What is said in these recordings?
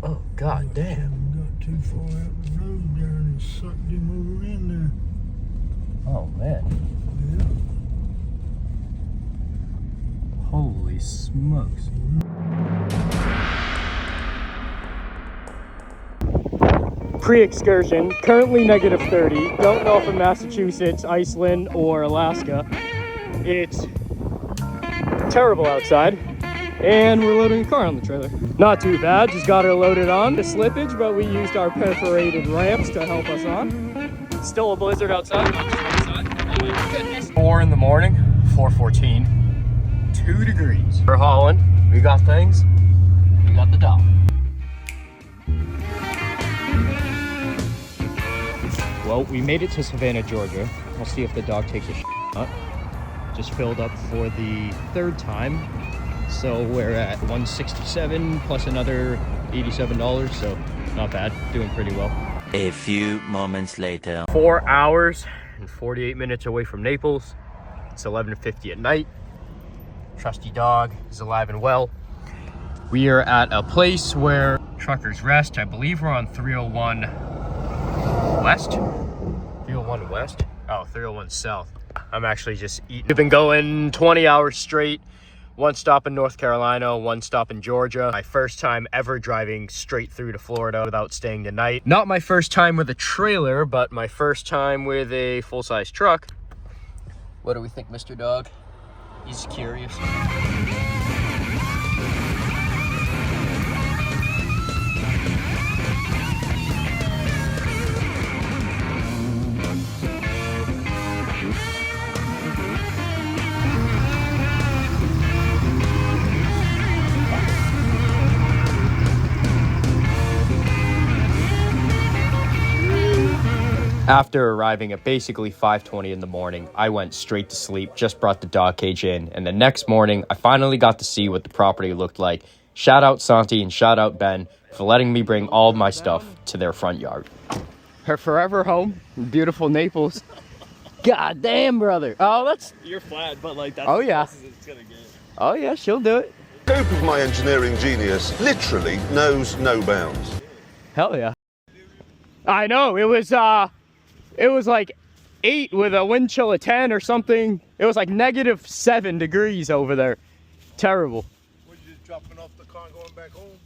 Oh, god damn. We got too far out the road there and it sucked him over in there. Oh, man. Yeah. Holy smokes. Pre-excursion, currently negative 30. Don't know if in Massachusetts, Iceland, or Alaska. It's terrible outside. And we're loading a car on the trailer. Not too bad, just got her loaded on. The slippage, but we used our perforated ramps to help us on. Still a blizzard outside. Oh my goodness. 4 in the morning, 4:14, 2 degrees. We're hauling, we got things, we got the dog. Well, we made it to Savannah, Georgia. We'll see if the dog takes a shot. Just filled up for the 3rd time. So we're at $167 plus another $87, so not bad, doing pretty well. A few moments later. 4 hours and 48 minutes away from Naples. It's 11:50 at night. Trusty dog is alive and well. We are at a place where truckers rest. I believe we're on 301 West. 301 West? Oh, 301 South. I'm actually just eating. We've been going 20 hours straight. 1 stop in North Carolina, 1 stop in Georgia. My first time ever driving straight through to Florida without staying the night. Not my first time with a trailer, but my first time with a full-size truck. What do we think, Mr. Dog? He's curious. After arriving at basically 5:20 in the morning, I went straight to sleep, just brought the dog cage in, and the next morning, I finally got to see what the property looked like. Shout out Santi and shout out Ben for letting me bring all of my stuff to their front yard. Her forever home in beautiful Naples. God damn, brother. Oh, that's... You're flat, but like that's oh, yeah. as close as it's gonna get. Oh, yeah, she'll do it. The scope of my engineering genius literally knows no bounds. Hell yeah. I know, it was like 8 with a wind chill of 10 or something. It was like -7 degrees over there. Terrible. Were you just dropping off the car and going back home?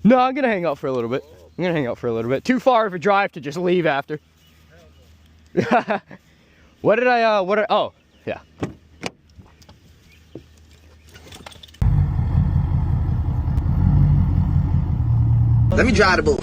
No, I'm gonna hang out for a little bit. I'm gonna hang out for a little bit. Too far of a drive to just leave after. What did I, oh, yeah. Let me drive the boat.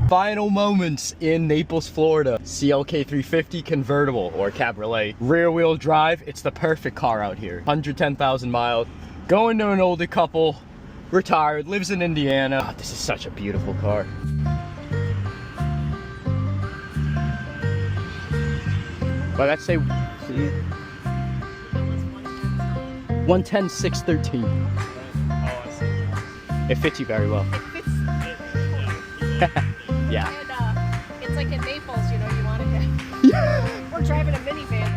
Final moments in Naples, Florida. CLK 350 convertible or cabriolet. Rear wheel drive. It's the perfect car out here. 110,000 miles. Going to an older couple. Retired. Lives in Indiana. Oh, this is such a beautiful car. Well, let's say 110, 613. Oh, I see. It fits you very well. It fits. Yeah. And it's like in Naples, you know, you want to get. We're driving a minivan.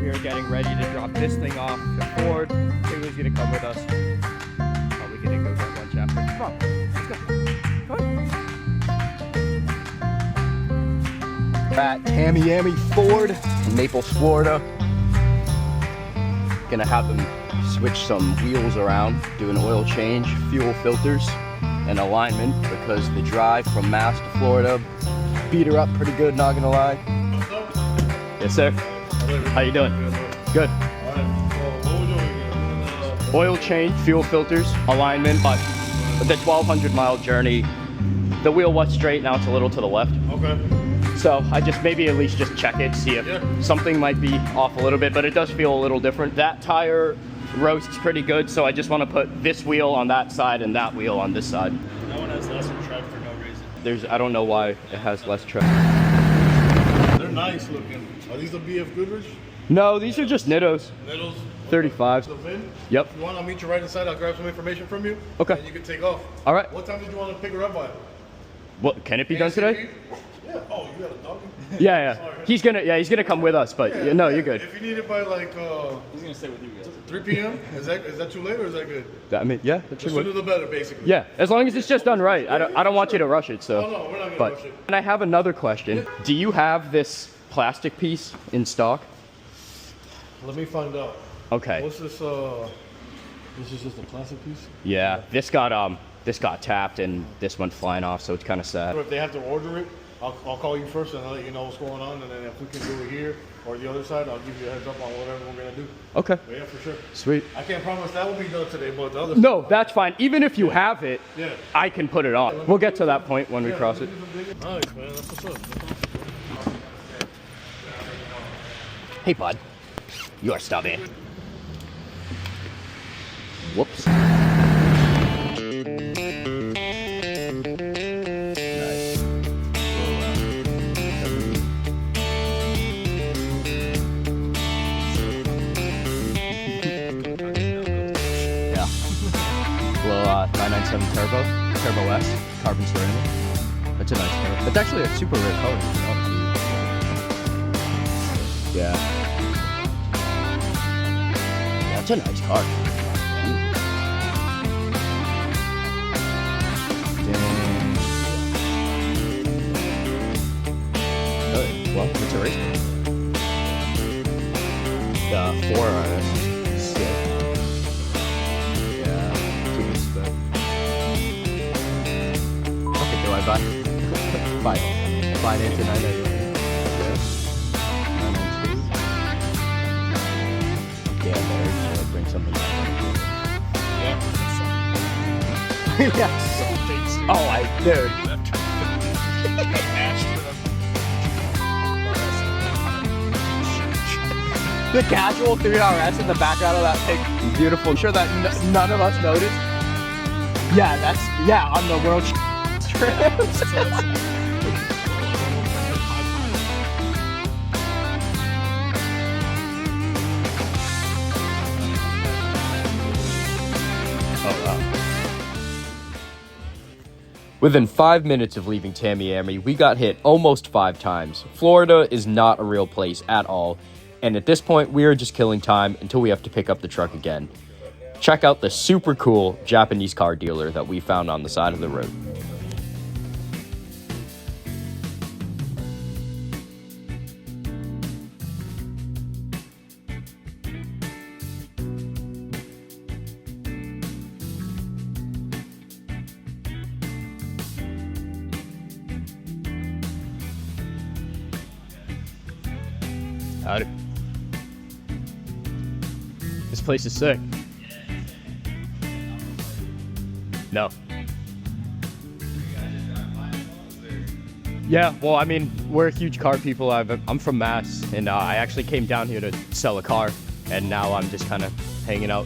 We are getting ready to drop this thing off to Ford. Taylor's gonna come with us. Probably gonna go get lunch after. Come on, let's go. Come on. At Tamiami Ford in Naples, Florida. Gonna have them switch some wheels around, do an oil change, fuel filters, and alignment because the drive from Mass to Florida beat her up pretty good, not gonna lie. Yes, sir. How you doing? Good. Oil change, fuel filters, alignment, but the 1,200 mile journey, the wheel was straight, now it's a little to the left. Okay. So I just maybe at least just check it, see if something might be off a little bit, but it does feel a little different. That tire roasts pretty good, so I just want to put this wheel on that side and that wheel on this side. That one has lesser tread for no reason. I don't know why it has less tread. They're nice looking. Are these the BF Goodrich? No, these are just Nittos. Nettles? 35s. The VIN? Yep. If you want, I'll meet you right inside. I'll grab some information from you. Okay. And you can take off. All right. What time did you want to pick her up by? What, can it be done today? Yeah. Oh, you got a dog? Yeah. Sorry. He's gonna come with us, but no, you're good. If you need it by like He's gonna stay with you guys. 3 p.m., is that too late or is that good? I mean, yeah, that The should sooner work. the better, basically. Yeah, as long as it's just done right. I don't want you to rush it. So. Oh no, we're not gonna But rush it. and I have another question. Do you have this plastic piece in stock? Let me find out. Okay. What's this? This is just a plastic piece. Yeah, this got tapped and this went flying off, so it's kind of sad. If they have to order it, I'll call you first and I'll let you know what's going on. And then if we can do it here or the other side, I'll give you a heads up on whatever we're gonna do. Okay. But yeah, for sure. Sweet. I can't promise that will be done today, but the other. No, that's fine. Even if you have it, Yeah. I can put it on. We'll get to that point when we cross it. Nice, man. That's what's up. Hey, bud. You're stubby. Whoops. Yeah. Little 997 Turbo S, carbon ceramic. That's a nice color. It's actually a super rare color, to be honest with you. Yeah. That's a nice car. Dang. Oh, well, it's a race car. The 4 RS. Sick. Yeah, too much spec. Okay, do I buy? Finance at 999. Yeah, there, so bring something back. Yeah. Oh, dude. The casual 3RS in the background of that pic, beautiful. I'm sure that none of us noticed. Yeah, on the world trips. Oh, wow. Within 5 minutes of leaving Tamiami, we got hit almost 5 times. Florida is not a real place at all, and at this point, we are just killing time until we have to pick up the truck again. Check out the super cool Japanese car dealer that we found on the side of the road. Howdy. This place is sick. No. Yeah, well, I mean, we're huge car people. I'm from Mass, and I actually came down here to sell a car, and now I'm just kind of hanging out.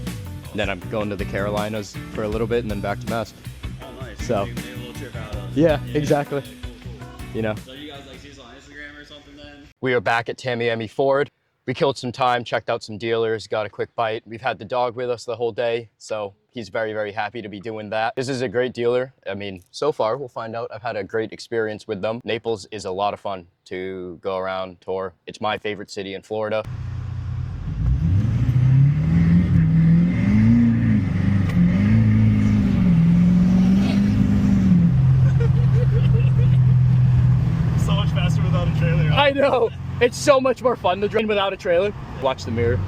And then I'm going to the Carolinas for a little bit, and then back to Mass. Oh, nice. So, You made a little trip out of. yeah, exactly. You know. So you guys like see us on Instagram or something then? We are back at Tamiami Ford. We killed some time, checked out some dealers, got a quick bite. We've had the dog with us the whole day, so he's very, very happy to be doing that. This is a great dealer. I mean, so far, we'll find out. I've had a great experience with them. Naples is a lot of fun to go around, tour. It's my favorite city in Florida. So much faster without a trailer. I know. It's so much more fun to drain without a trailer. Watch the mirror.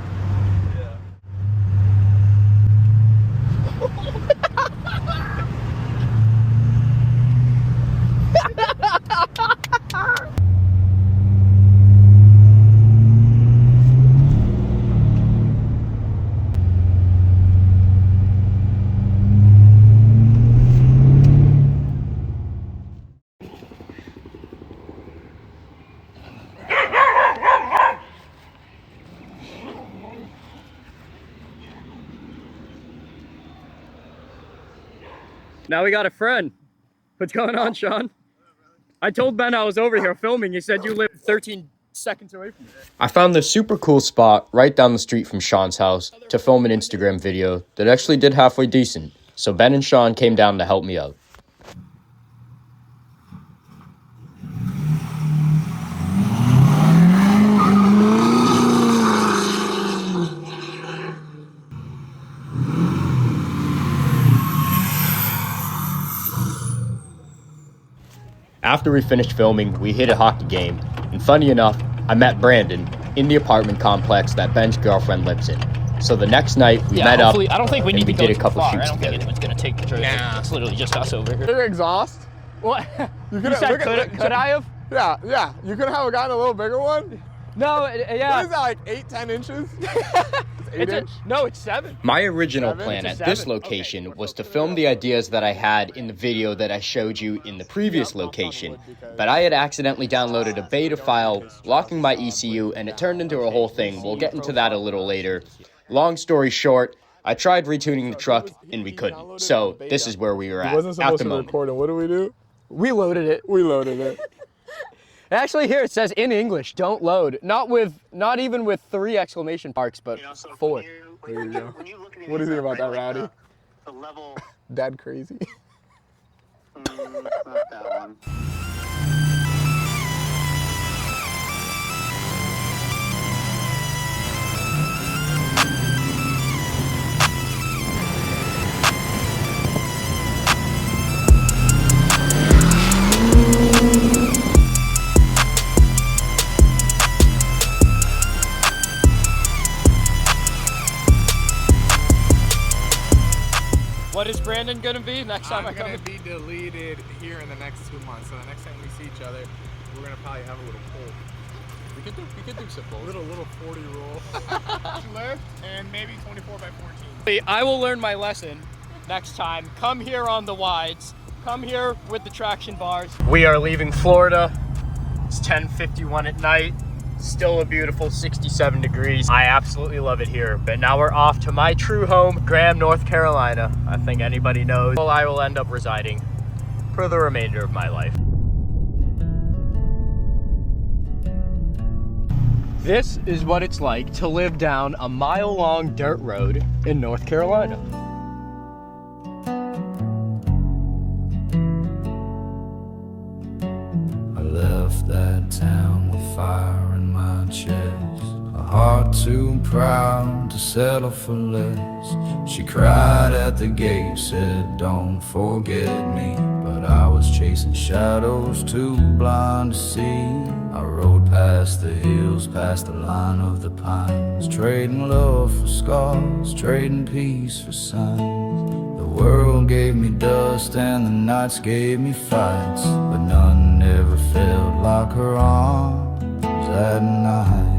Now we got a friend. What's going on, Sean? I told Ben I was over here filming. He said you live 13 seconds away from me. I found this super cool spot right down the street from Sean's house to film an Instagram video that actually did halfway decent. So Ben and Sean came down to help me out. After we finished filming, we hit a hockey game, and funny enough, I met Brandon in the apartment complex that Ben's girlfriend lives in. So the next night, we met up, I don't think we need to we go did a too couple far. shoots I don't think together. anyone's gonna take the trip. Nah. It's literally just us over here. Your exhaust? What? You You said could I have? Yeah. You could have gotten a little bigger one. No, What yeah. is that, like 8-10 inches? It's no, it's 7. My original plan It's at a this 7. location was to film the ideas that I had in the video that I showed you in the previous location, but I had accidentally downloaded a beta file, locking my ECU, and it turned into a whole thing. We'll get into that a little later. Long story short, I tried retuning the truck, and we couldn't. So this is where we were It at wasn't the supposed to moment. record it. What do we do? We loaded it. We loaded it. Actually, here it says in English, don't load. Not even with 3 exclamation marks, but 4. There you go. What do you think about that, Rowdy? The level, Dad crazy. not that one. What is Brandon gonna be next time I come? I'm gonna be deleted here in the next 2 months. So the next time we see each other, we're gonna probably have a little poll. We could do some polls. Little 40 rule. Lift and maybe 24 by 14. I will learn my lesson next time. Come here on the wides. Come here with the traction bars. We are leaving Florida. It's 10:51 at night. Still a beautiful 67 degrees. I absolutely love it here. But now we're off to my true home, Graham, North Carolina. I think anybody knows. Well, I will end up residing for the remainder of my life. This is what it's like to live down a mile-long dirt road in North Carolina. I left that town with fire in my chest, a heart too proud to settle for less. She cried at the gate, said don't forget me, but I was chasing shadows too blind to see. I rode past the hills, past the line of the pines, trading love for scars, trading peace for signs. The world gave me dust and the nights gave me fights, but none ever felt like her arms at night.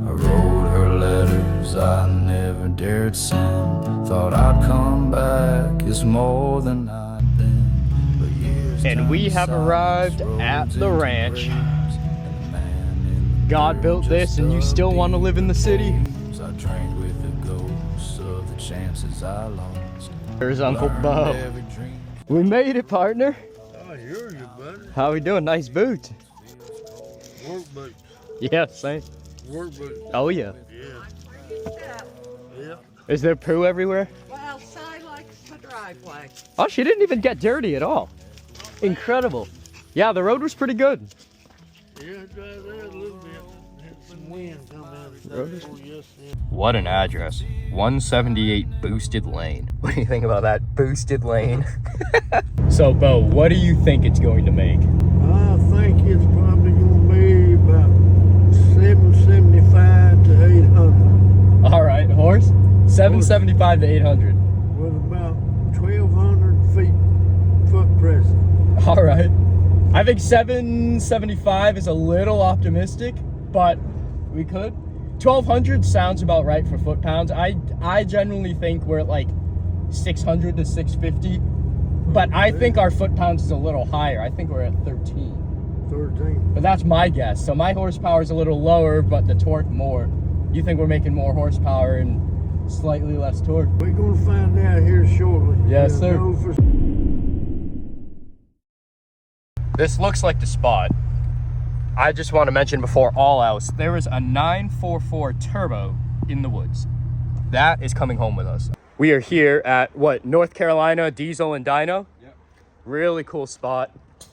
I wrote her letters I never dared send, thought I'd come back as more than I'd been, but years And we turned have arrived silence, at roads the into ranch. graves, and the man in the God dirt built this just and you still want to live in the city? dreams. I drank with the ghosts of the chances I lost. There's Uncle Learned Bo. every dream. We made it, partner. Oh, you're you, buddy. How we doing? Nice boots. Work boots. Yeah, same. Work boots. Oh yeah. Yeah. Is there poo everywhere? Well, Si likes the driveway. Oh, she didn't even get dirty at all. Incredible. Yeah, the road was pretty good. Yeah, drive there a little bit. Had some wind come out. Oh, yes, yeah. What an address. 178 Boosted Lane. What do you think about that boosted lane? So, Bo, what do you think it's going to make? I think it's probably going to be about 775 to 800 All right, horse. 775 to 800. with about 1,200 feet foot pressure. All right. I think 775 is a little optimistic, but we could. 1,200 sounds about right for foot pounds. I generally think we're at like 600 to 650, but I think our foot pounds is a little higher. I think we're at 13. 13. But that's my guess. So my horsepower is a little lower, but the torque more. You think we're making more horsepower and slightly less torque? We're going to find out here shortly. Yes, sir. know for This looks like the spot. I just want to mention before all else, there is a 944 turbo in the woods. That is coming home with us. We are here at what, North Carolina Diesel and Dyno? Yep. Really cool spot.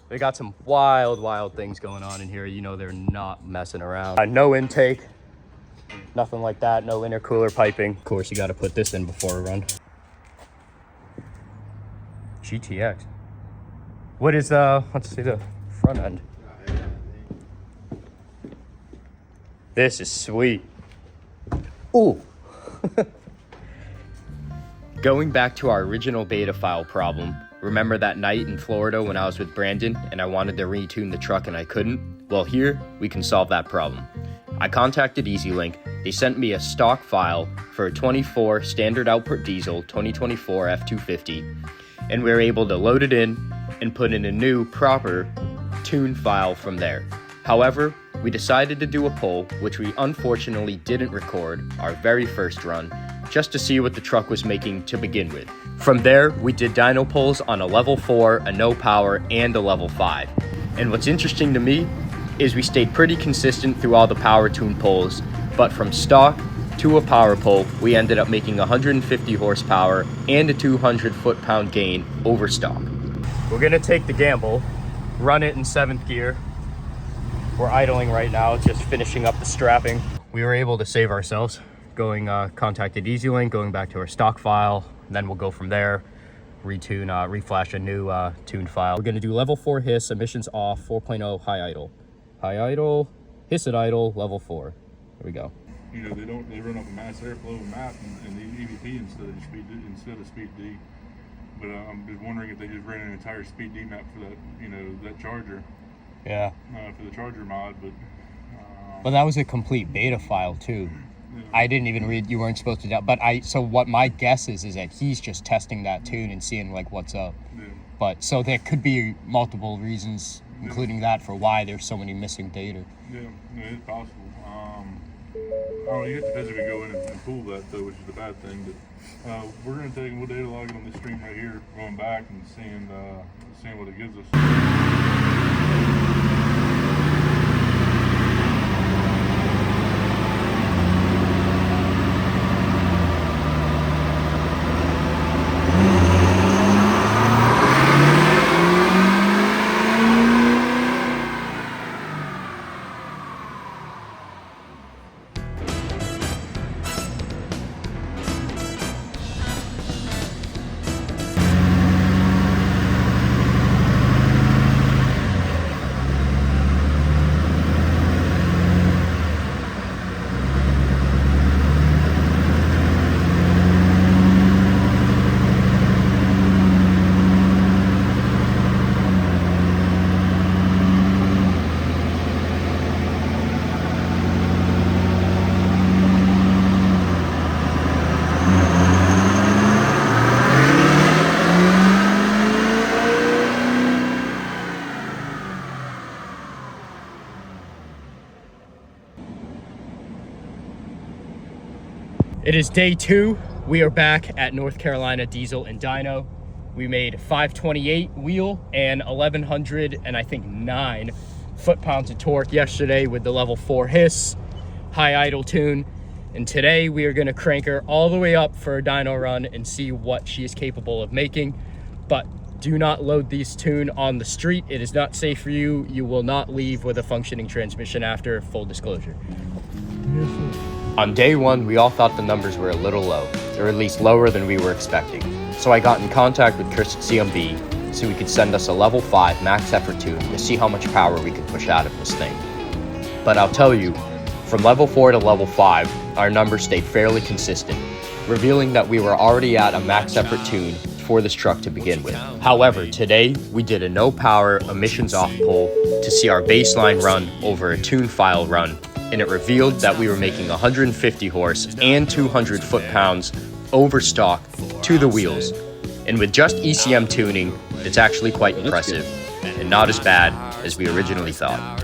They got some wild things going on in here. You know, they're not messing around. No intake, nothing like that. No intercooler piping. Of course, you got to put this in before a run. GTX. What is, let's see the front end. This is sweet. Ooh. Going back to our original beta file problem, remember that night in Florida when I was with Brandon and I wanted to retune the truck and I couldn't? Well, here we can solve that problem. I contacted EasyLink. They sent me a stock file for a 24 standard output diesel 2024 F250, and we were able to load it in and put in a new proper tune file from there. However, we decided to do a poll, which we unfortunately didn't record our very first run, just to see what the truck was making to begin with. From there, we did dyno polls on a level 4, a no power, and a level 5. And what's interesting to me is we stayed pretty consistent through all the power tune polls, but from stock to a power pole, we ended up making 150 horsepower and a 200 foot-pound gain over stock. We're gonna take the gamble, run it in 7th gear. We're idling right now, just finishing up the strapping. We were able to save ourselves. Contacted EasyLink, going back to our stock file, then we'll go from there, retune, reflash a new tune file. We're gonna do level 4 hiss, emissions off, 4.0 high idle. High idle, hiss at idle, level 4. There we go. You know, they run off a mass airflow map and the EVP instead of speed D. But I'm just wondering if they just ran an entire speed D map for that, you know, that charger. Yeah. For the charger mod, But that was a complete beta file too. Yeah. I didn't even read, you weren't supposed to, but so what my guess is that he's just testing that tune and seeing like what's up. yeah. But so there could be multiple reasons, including that, for why there's so many missing data. Yeah, it's possible. You have to physically go in and pull that though, which is the bad thing. But we're gonna we'll data log it on this stream right here, going back and seeing what it gives us. It is day 2. We are back at North Carolina Diesel and Dyno. We made 528 wheel and 1100 and I think 9 foot-pounds of torque yesterday with the level 4 hiss, high idle tune. And today we are gonna crank her all the way up for a dyno run and see what she is capable of making. But do not load these tune on the street. It is not safe for you. You will not leave with a functioning transmission after, full disclosure. On day 1, we all thought the numbers were a little low, or at least lower than we were expecting. So I got in contact with Chris at CMB so he could send us a level 5 max effort tune to see how much power we could push out of this thing. But I'll tell you, from level 4 to level 5, our numbers stayed fairly consistent, revealing that we were already at a max effort tune for this truck to begin with. However, today we did a no power emissions off poll to see our baseline run over a tune file run, and it revealed that we were making 150 horse and 200 foot-pounds over stock to the wheels. And with just ECM tuning, it's actually quite impressive and not as bad as we originally thought.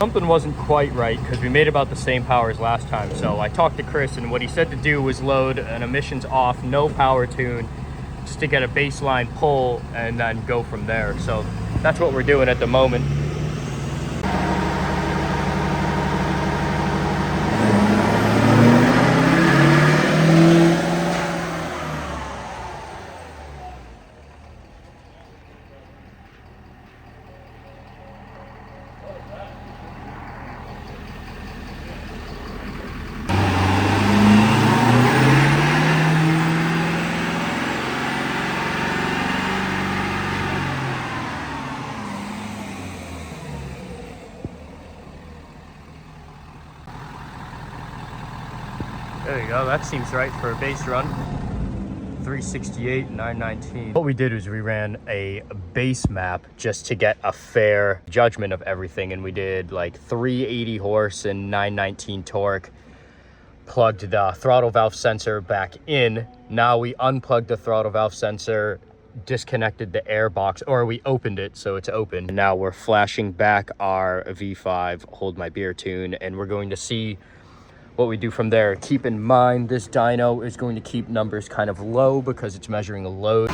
Something wasn't quite right because we made about the same power as last time. So I talked to Chris, and what he said to do was load an emissions off, no power tune, just to get a baseline pull and then go from there. So that's what we're doing at the moment. There you go, that seems right for a base run. 368, 919. What we did was we ran a base map just to get a fair judgment of everything, and we did like 380 horse and 919 torque. Plugged the throttle valve sensor back in. Now we unplugged the throttle valve sensor, disconnected the air box, or we opened it so it's open. And now we're flashing back our V5 Hold My Beer tune, and we're going to see what we do from there. Keep in mind, this dyno is going to keep numbers kind of low because it's measuring a load.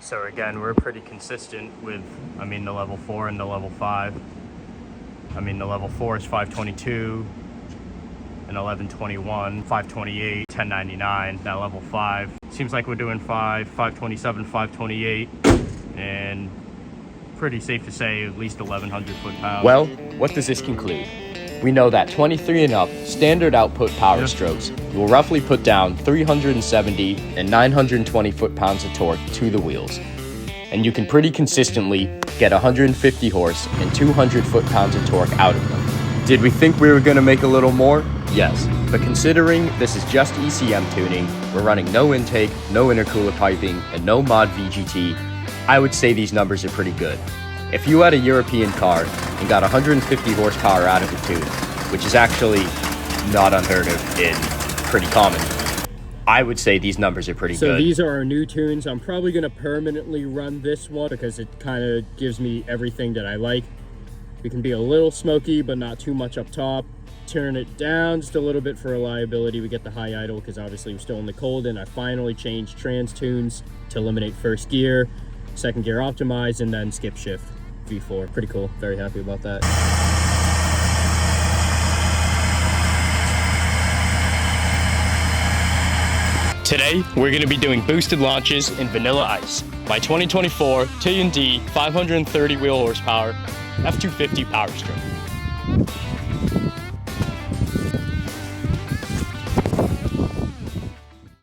So again, we're pretty consistent with, the level 4 and the level 5. The level 4 is 522 and 1121, 528, 1099. That level 5 seems like we're doing 527, 528, and pretty safe to say at least 1100 foot-pounds. Well, what does this conclude? We know that 23 and up standard output power strokes will roughly put down 370 and 920 foot-pounds of torque to the wheels. And you can pretty consistently get 150 horse and 200 foot-pounds of torque out of them. Did we think we were going to make a little more? Yes, but considering this is just ECM tuning, we're running no intake, no intercooler piping, and no mod VGT, I would say these numbers are pretty good. If you had a European car and got 150 horsepower out of a tune, which is actually not unheard of and pretty common, I would say these numbers are pretty good. So these are our new tunes. I'm probably going to permanently run this one because it kind of gives me everything that I like. We can be a little smoky, but not too much up top. Turn it down just a little bit for reliability. We get the high idle because obviously we're still in the cold, and I finally changed trans tunes to eliminate first gear, second gear optimize, and then skip shift V4. Pretty cool. Very happy about that. Today, we're going to be doing boosted launches in Vanilla Ice. My 2024 T&D 530 wheel horsepower F250 Power Stroke.